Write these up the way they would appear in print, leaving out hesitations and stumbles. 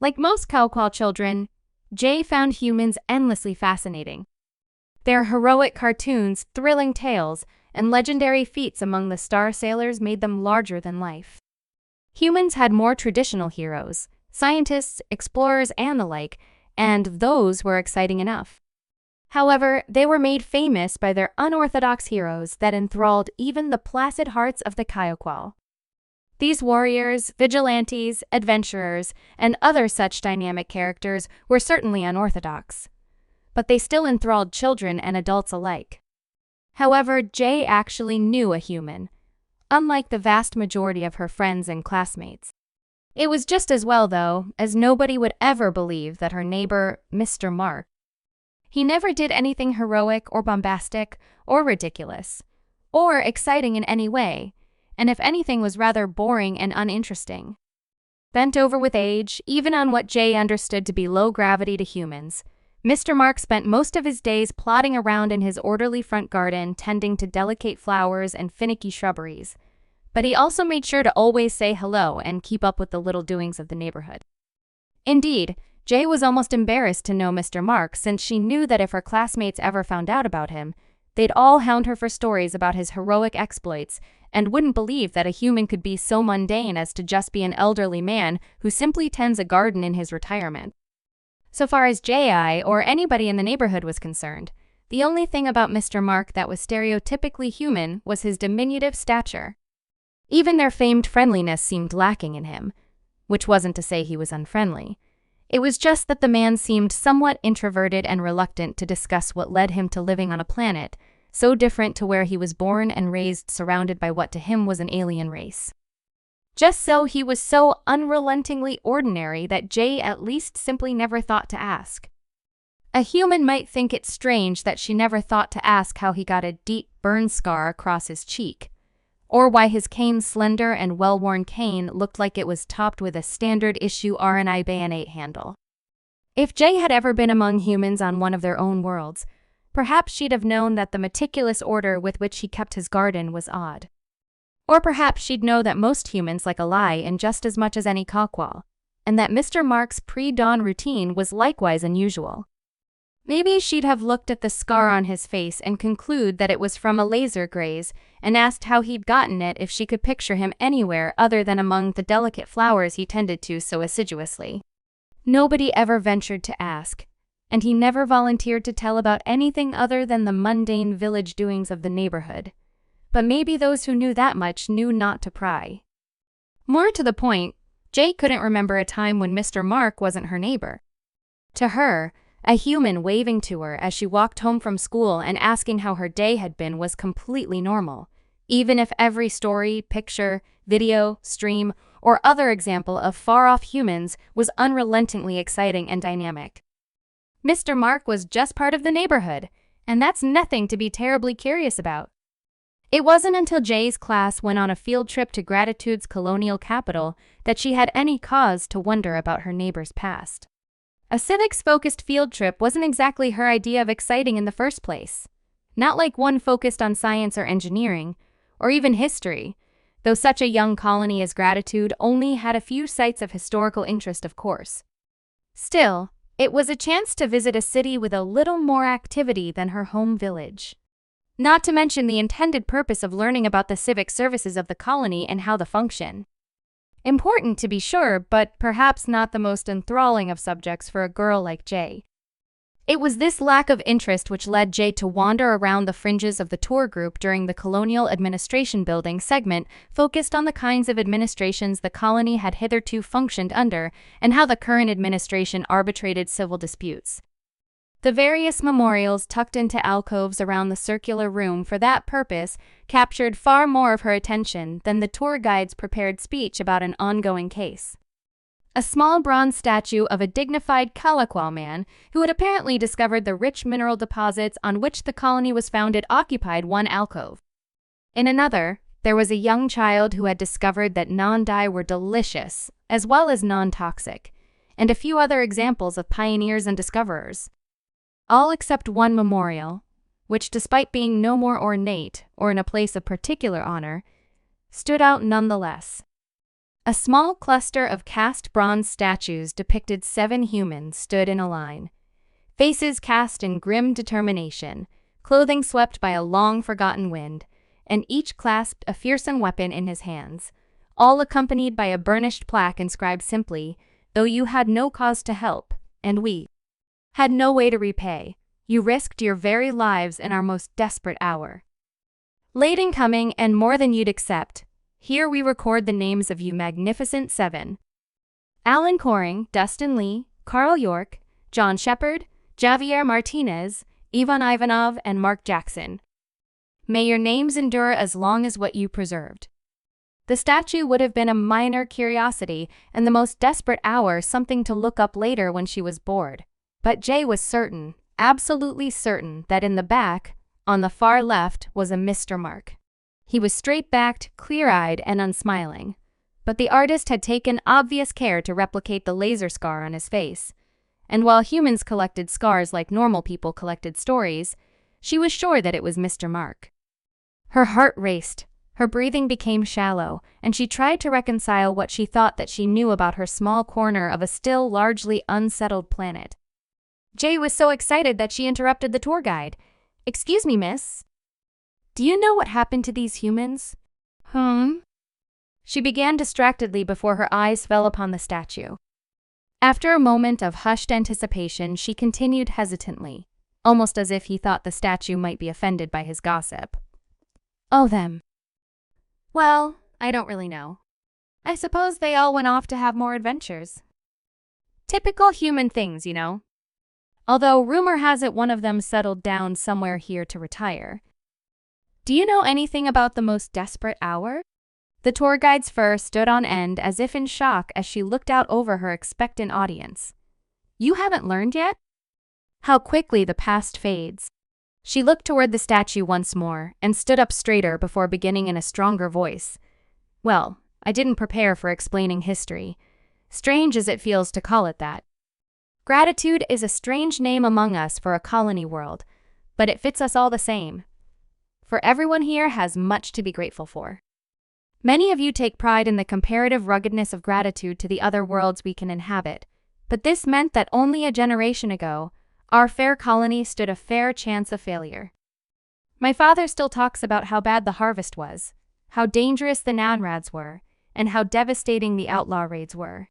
Like most Kauqual children, Jay found humans endlessly fascinating. Their heroic cartoons, thrilling tales, and legendary feats among the star sailors made them larger than life. Humans had more traditional heroes, scientists, explorers, and the like, and those were exciting enough. However, they were made famous by their unorthodox heroes that enthralled even the placid hearts of the Kauqual. These warriors, vigilantes, adventurers, and other such dynamic characters were certainly unorthodox, but they still enthralled children and adults alike. However, Jay actually knew a human, unlike the vast majority of her friends and classmates. It was just as well, though, as nobody would ever believe that her neighbor, Mr. Mark, he never did anything heroic or bombastic or ridiculous or exciting in any way, and if anything was rather boring and uninteresting. Bent over with age, even on what Jay understood to be low gravity to humans, Mr. Mark spent most of his days plodding around in his orderly front garden tending to delicate flowers and finicky shrubberies, but he also made sure to always say hello and keep up with the little doings of the neighborhood. Indeed, Jay was almost embarrassed to know Mr. Mark, since she knew that if her classmates ever found out about him, they'd all hound her for stories about his heroic exploits and wouldn't believe that a human could be so mundane as to just be an elderly man who simply tends a garden in his retirement. So far as J.I. or anybody in the neighborhood was concerned, the only thing about Mr. Mark that was stereotypically human was his diminutive stature. Even their famed friendliness seemed lacking in him, which wasn't to say he was unfriendly. It was just that the man seemed somewhat introverted and reluctant to discuss what led him to living on a planet so different to where he was born and raised, surrounded by what to him was an alien race. Just so he was so unrelentingly ordinary that Jay at least simply never thought to ask. A human might think it strange that she never thought to ask how he got a deep burn scar across his cheek, or why his cane's slender and well-worn cane looked like it was topped with a standard-issue RNI bayonet handle. If Jay had ever been among humans on one of their own worlds, perhaps she'd have known that the meticulous order with which he kept his garden was odd. Or perhaps she'd know that most humans like a lie in just as much as any Kauqual, and that Mr. Mark's pre-dawn routine was likewise unusual. Maybe she'd have looked at the scar on his face and conclude that it was from a laser graze and asked how he'd gotten it if she could picture him anywhere other than among the delicate flowers he tended to so assiduously. Nobody ever ventured to ask, and he never volunteered to tell about anything other than the mundane village doings of the neighborhood. But maybe those who knew that much knew not to pry. More to the point, Jay couldn't remember a time when Mr. Mark wasn't her neighbor. To her, a human waving to her as she walked home from school and asking how her day had been was completely normal, even if every story, picture, video, stream, or other example of far-off humans was unrelentingly exciting and dynamic. Mr. Mark was just part of the neighborhood, and that's nothing to be terribly curious about. It wasn't until Jay's class went on a field trip to Gratitude's colonial capital that she had any cause to wonder about her neighbor's past. A civics-focused field trip wasn't exactly her idea of exciting in the first place. Not like one focused on science or engineering, or even history, though such a young colony as Gratitude only had a few sites of historical interest, of course. Still, it was a chance to visit a city with a little more activity than her home village. Not to mention the intended purpose of learning about the civic services of the colony and how they function. Important to be sure, but perhaps not the most enthralling of subjects for a girl like Jay. It was this lack of interest which led Jay to wander around the fringes of the tour group during the Colonial Administration Building segment focused on the kinds of administrations the colony had hitherto functioned under and how the current administration arbitrated civil disputes. The various memorials tucked into alcoves around the circular room for that purpose captured far more of her attention than the tour guide's prepared speech about an ongoing case. A small bronze statue of a dignified Kauqual man who had apparently discovered the rich mineral deposits on which the colony was founded occupied one alcove. In another, there was a young child who had discovered that non-dye were delicious, as well as non-toxic, and a few other examples of pioneers and discoverers. All except one memorial, which despite being no more ornate or in a place of particular honor, stood out nonetheless. A small cluster of cast bronze statues depicted 7 humans stood in a line, faces cast in grim determination, clothing swept by a long-forgotten wind, and each clasped a fearsome weapon in his hands, all accompanied by a burnished plaque inscribed simply, "Though you had no cause to help, and we had no way to repay, you risked your very lives in our most desperate hour. Late in coming and more than you'd accept, here we record the names of you magnificent 7. Alan Coring, Dustin Lee, Carl York, John Shepard, Javier Martinez, Ivan Ivanov, and Mark Jackson. May your names endure as long as what you preserved." The statue would have been a minor curiosity and the most desperate hour something to look up later when she was bored. But Jay was certain, absolutely certain, that in the back, on the far left, was a Mr. Mark. He was straight-backed, clear-eyed, and unsmiling. But the artist had taken obvious care to replicate the laser scar on his face. And while humans collected scars like normal people collected stories, she was sure that it was Mr. Mark. Her heart raced, her breathing became shallow, and she tried to reconcile what she thought that she knew about her small corner of a still largely unsettled planet. Jay was so excited that she interrupted the tour guide. "Excuse me, miss. Do you know what happened to these humans?" She began distractedly before her eyes fell upon the statue. After a moment of hushed anticipation, she continued hesitantly, almost as if he thought the statue might be offended by his gossip. "Oh, them. Well, I don't really know. I suppose they all went off to have more adventures. Typical human things, you know. Although rumor has it one of them settled down somewhere here to retire. Do you know anything about the most desperate hour?" The tour guide's fur stood on end as if in shock as she looked out over her expectant audience. "You haven't learned yet? How quickly the past fades." She looked toward the statue once more and stood up straighter before beginning in a stronger voice. "Well, I didn't prepare for explaining history, strange as it feels to call it that. Gratitude is a strange name among us for a colony world, but it fits us all the same. For everyone here has much to be grateful for. Many of you take pride in the comparative ruggedness of gratitude to the other worlds we can inhabit, but this meant that only a generation ago, our fair colony stood a fair chance of failure. My father still talks about how bad the harvest was, how dangerous the Nanrads were, and how devastating the outlaw raids were.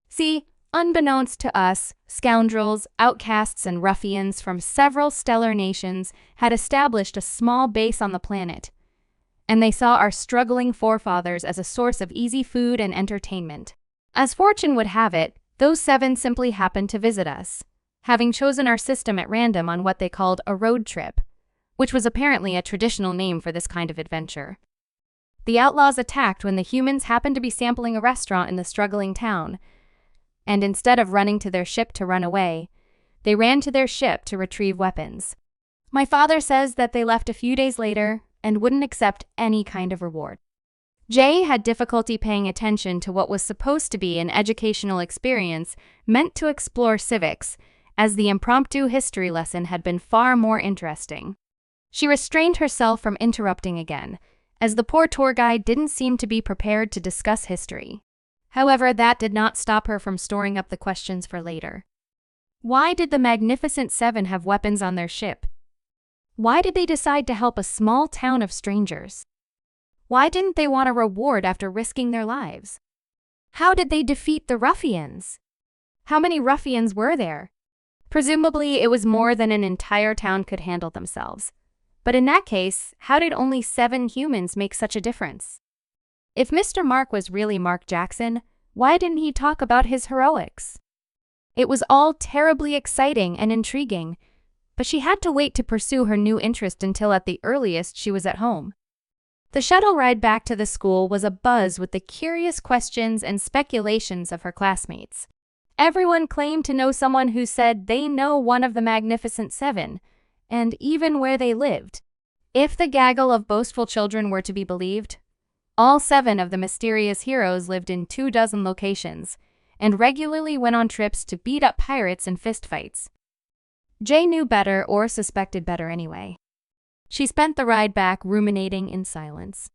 See, unbeknownst to us, scoundrels, outcasts, and ruffians from several stellar nations had established a small base on the planet, and they saw our struggling forefathers as a source of easy food and entertainment. As fortune would have it, those 7 simply happened to visit us, having chosen our system at random on what they called a road trip, which was apparently a traditional name for this kind of adventure. The outlaws attacked when the humans happened to be sampling a restaurant in the struggling town, and instead of running to their ship to run away, they ran to their ship to retrieve weapons. My father says that they left a few days later and wouldn't accept any kind of reward." Jay had difficulty paying attention to what was supposed to be an educational experience meant to explore civics, as the impromptu history lesson had been far more interesting. She restrained herself from interrupting again, as the poor tour guide didn't seem to be prepared to discuss history. However, that did not stop her from storing up the questions for later. Why did the Magnificent 7 have weapons on their ship? Why did they decide to help a small town of strangers? Why didn't they want a reward after risking their lives? How did they defeat the ruffians? How many ruffians were there? Presumably, it was more than an entire town could handle themselves. But in that case, how did only 7 humans make such a difference? If Mr. Mark was really Mark Jackson, why didn't he talk about his heroics? It was all terribly exciting and intriguing, but she had to wait to pursue her new interest until at the earliest she was at home. The shuttle ride back to the school was abuzz with the curious questions and speculations of her classmates. Everyone claimed to know someone who said they know one of the Magnificent 7, and even where they lived. If the gaggle of boastful children were to be believed, all 7 of the mysterious heroes lived in 24 locations, and regularly went on trips to beat up pirates in fistfights. Jay knew better, or suspected better anyway. She spent the ride back ruminating in silence.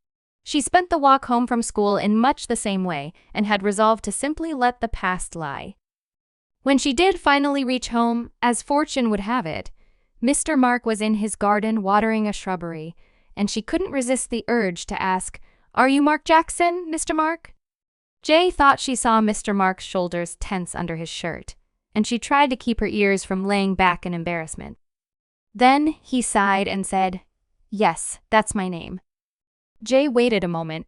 She spent the walk home from school in much the same way and had resolved to simply let the past lie. When she did finally reach home, as fortune would have it, Mr. Mark was in his garden watering a shrubbery, and she couldn't resist the urge to ask, "Are you Mark Jackson, Mr. Mark?" Jay thought she saw Mr. Mark's shoulders tense under his shirt, and she tried to keep her ears from laying back in embarrassment. Then he sighed and said, "Yes, that's my name." Jay waited a moment,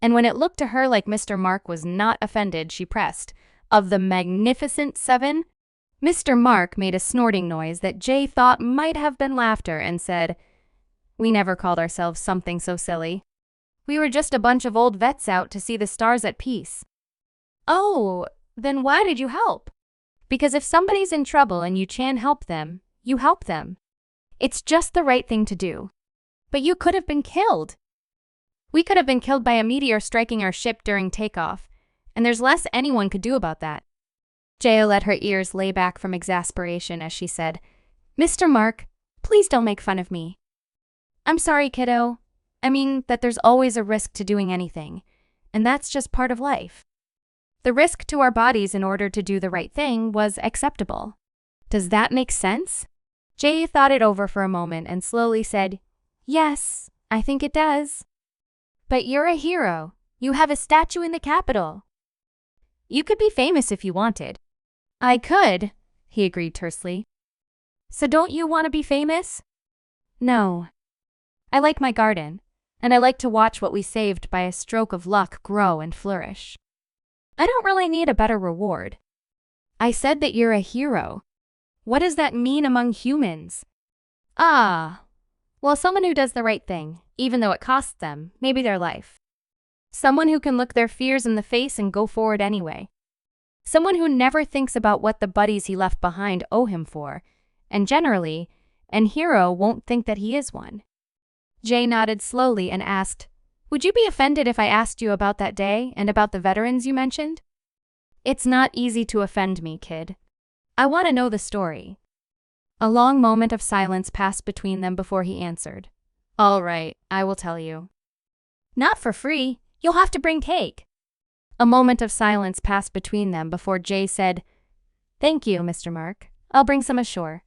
and when it looked to her like Mr. Mark was not offended, she pressed, "Of the Magnificent Seven?" Mr. Mark made a snorting noise that Jay thought might have been laughter and said, "We never called ourselves something so silly. We were just a bunch of old vets out to see the stars at peace." "Oh, then why did you help?" "Because if somebody's in trouble and you can help them, you help them. It's just the right thing to do." "But you could have been killed." "We could have been killed by a meteor striking our ship during takeoff, and there's less anyone could do about that." Jaya let her ears lay back from exasperation as she said, "Mr. Mark, please don't make fun of me. I'm sorry, kiddo. I mean that there's always a risk to doing anything, and that's just part of life. The risk to our bodies in order to do the right thing was acceptable. Does that make sense?" Jay thought it over for a moment and slowly said, "Yes, I think it does." "But you're a hero. You have a statue in the Capitol. You could be famous if you wanted." "I could," he agreed tersely. "So don't you want to be famous?" "No. I like my garden, and I like to watch what we saved by a stroke of luck grow and flourish. I don't really need a better reward." "I said that you're a hero. What does that mean among humans?" "Ah, well, someone who does the right thing, even though it costs them, maybe their life. Someone who can look their fears in the face and go forward anyway. Someone who never thinks about what the buddies he left behind owe him for, and generally, an hero won't think that he is one." Jay nodded slowly and asked, "Would you be offended if I asked you about that day and about the veterans you mentioned?" "It's not easy to offend me, kid. I want to know the story." A long moment of silence passed between them before he answered, "All right, I will tell you." "Not for free. You'll have to bring cake." A moment of silence passed between them before Jay said, "Thank you, Mr. Mark. I'll bring some ashore."